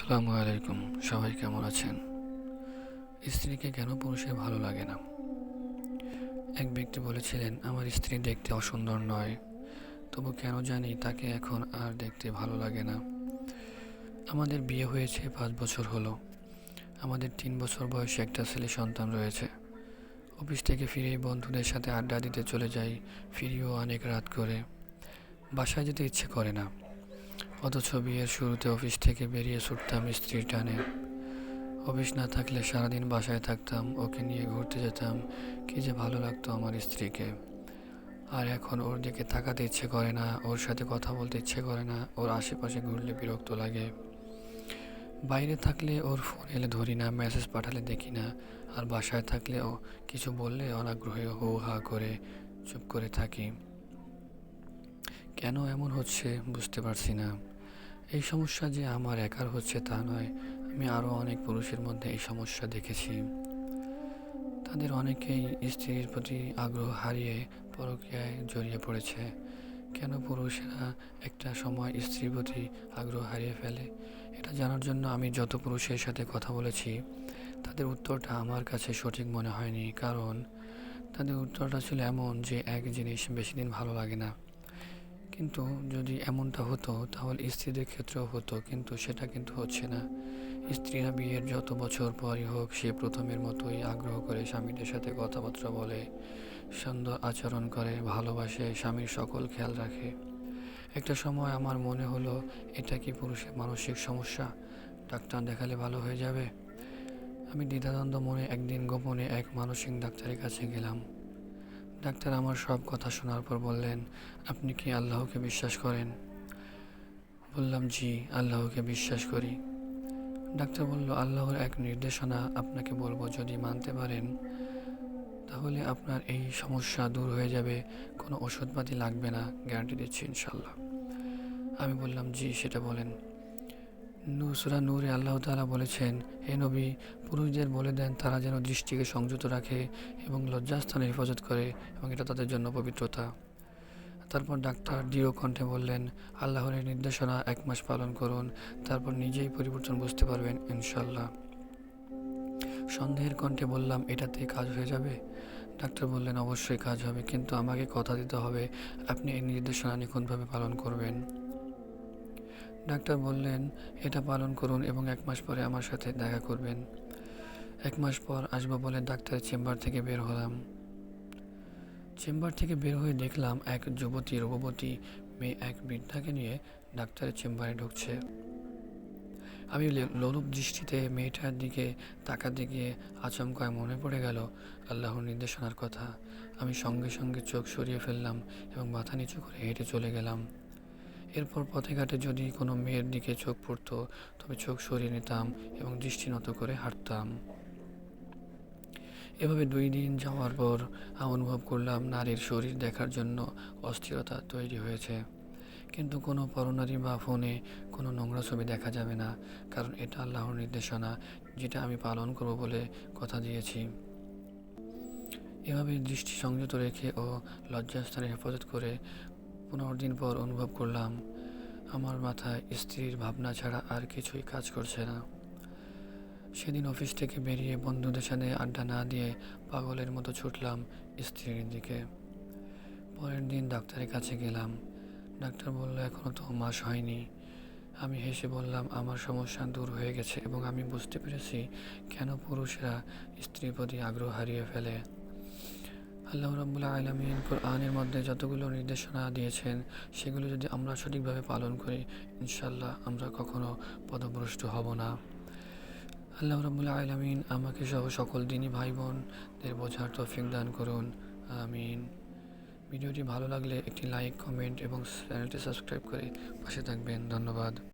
আসসালামু আলাইকুম। সবাই কেমন আছেন? স্ত্রীকে কেন পুরুষের ভালো লাগে না? এক ব্যক্তি বলেছিলেন, আমার স্ত্রী দেখতে অসুন্দর নয়, তবু কেন জানি তাকে এখন আর দেখতে ভালো লাগে না। আমাদের বিয়ে হয়েছে 5 বছর হলো। আমাদের 3 বছর বয়সে একটা ছেলে সন্তান রয়েছে। অফিস থেকে ফিরেই বন্ধুদের সাথে আড্ডা দিতে চলে যাই, ফিরিও অনেক রাত করে। বাসায় যেতে ইচ্ছে করে না, অথচ বিয়ের শুরুতে অফিস থেকে বেরিয়ে ছুটতাম স্ত্রীর টানে। অফিস না থাকলে সারাদিন বাসায় থাকতাম, ওকে নিয়ে ঘুরতে যেতাম। কি যে ভালো লাগতো আমার স্ত্রীকে। আর এখন ওর দিকে তাকাতে ইচ্ছে করে না, ওর সাথে কথা বলতে ইচ্ছে করে না, ওর আশেপাশে ঘুরলে বিরক্ত লাগে। বাইরে থাকলে ওর ফোন এলে ধরি না, মেসেজ পাঠালে দেখি না। আর বাসায় থাকলেও কিছু বললে অনাগ্রহে হো হা করে চুপ করে থাকি। কেন এমন হচ্ছে বুঝতে পারছি না। এই সমস্যা যে আমার একার হচ্ছে তা নয়, আমি আরও অনেক পুরুষের মধ্যে এই সমস্যা দেখেছি। তাদের অনেকেই স্ত্রীর প্রতি আগ্রহ হারিয়ে পরকীয়ায় জড়িয়ে পড়েছে। কেন পুরুষেরা একটা সময় স্ত্রীর প্রতি আগ্রহ হারিয়ে ফেলে, এটা জানার জন্য আমি যত পুরুষের সাথে কথা বলেছি, তাদের উত্তরটা আমার কাছে সঠিক মনে হয়নি। কারণ তাদের উত্তরটা ছিল এমন যে এক জিনিস বেশি দিন ভালো লাগে না। কিন্তু যদি এমনটা হতো তাহলে স্ত্রীদের ক্ষেত্রেও হতো, কিন্তু সেটা কিন্তু হচ্ছে না। স্ত্রীরা বিয়ের যত বছর পরই হোক, সে প্রথমের মতোই আগ্রহ করে স্বামীদের সাথে কথাবার্তা বলে, সুন্দর আচরণ করে, ভালোবাসে, স্বামীর সকল খেয়াল রাখে। একটা সময় আমার মনে হলো, এটা কি পুরুষের মানসিক সমস্যা? ডাক্তার দেখালে ভালো হয়ে যাবে। আমি দ্বিধাদ্বন্দ্ব মনে একদিন গোপনে এক মানসিক ডাক্তারের কাছে গেলাম। ডাক্তার আমার সব কথা শোনার পর বললেন, আপনি কি আল্লাহকে বিশ্বাস করেন? বললাম, জি, আল্লাহকে বিশ্বাস করি। ডাক্তার বলল, আল্লাহর এক নির্দেশনা আপনাকে বলবো, যদি মানতে পারেন তাহলে আপনার এই সমস্যা দূর হয়ে যাবে, কোনো ওষুধপাতি লাগবে না, গ্যারান্টি দিচ্ছি ইনশাল্লাহ। আমি বললাম, জি, সেটা বলেন। সূরা নূরে আল্লাহ তাআলা বলেছেন, হে নবী, পুরুষদের বলে দেন তারা যেন দৃষ্টিকে সংযত রাখে এবং লজ্জাস্থানের হেফাজত করে, এবং এটা তাদের জন্য পবিত্রতা। তারপর ডাক্তার দৃঢ় কণ্ঠে বললেন, আল্লাহর এই নির্দেশনা 1 মাস পালন করুন, তারপর নিজেই পরিবর্তন বুঝতে পারবেন ইনশাল্লাহ। সন্দেহের কণ্ঠে বললাম, এটাতে কাজ হয়ে যাবে? ডাক্তার বললেন, অবশ্যই কাজ হবে, কিন্তু আমাকে কথা দিতে হবে আপনি এই নির্দেশনা নিখুঁতভাবে পালন করবেন। ডাক্তার বললেন, এটা পালন করুন এবং 1 মাস পরে আমার সাথে দেখা করবেন। 1 মাস পর আসবো বলে ডাক্তারের চেম্বার থেকে বের হলাম। চেম্বার থেকে বের হয়ে দেখলাম এক যুবতী রূপবতী মেয়ে এক বৃদ্ধাকে নিয়ে ডাক্তারের চেম্বারে ঢুকছে। আমি লোলুপ দৃষ্টিতে মেয়েটার দিকে তাকাতে গিয়ে আচমকায় মনে পড়ে গেল আল্লাহর নির্দেশনার কথা। আমি সঙ্গে সঙ্গে চোখ সরিয়ে ফেললাম এবং মাথা নিচু করে হেঁটে চলে গেলাম। এরপর পথে ঘাটে যদি কোনো মেয়ের দিকে চোখ পড়তো, তবে চোখ সরিয়ে নিতাম এবং দৃষ্টি নত করে হাঁটতাম। এভাবে 2 দিন যাওয়ার পর অনুভব করলাম নারীর শরীর দেখার জন্য অস্থিরতা তৈরি হয়েছে। কিন্তু কোনো পরনারী বা ফোনে কোনো নোংরা ছবি দেখা যাবে না, কারণ এটা আল্লাহর নির্দেশনা, যেটা আমি পালন করব বলে কথা দিয়েছি। এভাবে দৃষ্টি সংযত রেখে ও লজ্জাস্থানের হেফাজত করে 15 দিন পর অনুভব করলাম আমার মাথায় স্ত্রীর ভাবনা ছাড়া আর কিছুই কাজ করছে না। সেদিন অফিস থেকে বেরিয়ে বন্ধুদের সাথে আড্ডা না দিয়ে পাগলের মতো ছুটলাম স্ত্রীর দিকে। পরের দিন ডাক্তারের কাছে গেলাম। ডাক্তার বলল, এখনও তো মাস হয়নি। আমি হেসে বললাম, আমার সমস্যা দূর হয়ে গেছে এবং আমি বুঝতে পেরেছি কেন পুরুষরা স্ত্রীর প্রতি আগ্রহ হারিয়ে ফেলে। আল্লাহ রাব্বুল আলামিন কোরআনের মধ্যে যতগুলো নির্দেশনা দিয়েছেন, সেগুলো যদি আমরা সঠিকভাবে পালন করি, ইনশাল্লাহ আমরা কখনো পথভ্রষ্ট হব না। আল্লাহ রাব্বুল আলামিন আমাকে সহ সকল দিনী ভাই বোনদের বোঝার তৌফিক দান করুন, আমিন। ভিডিওটি ভালো লাগলে একটি লাইক, কমেন্ট এবং চ্যানেলটি সাবস্ক্রাইব করে পাশে থাকবেন। ধন্যবাদ।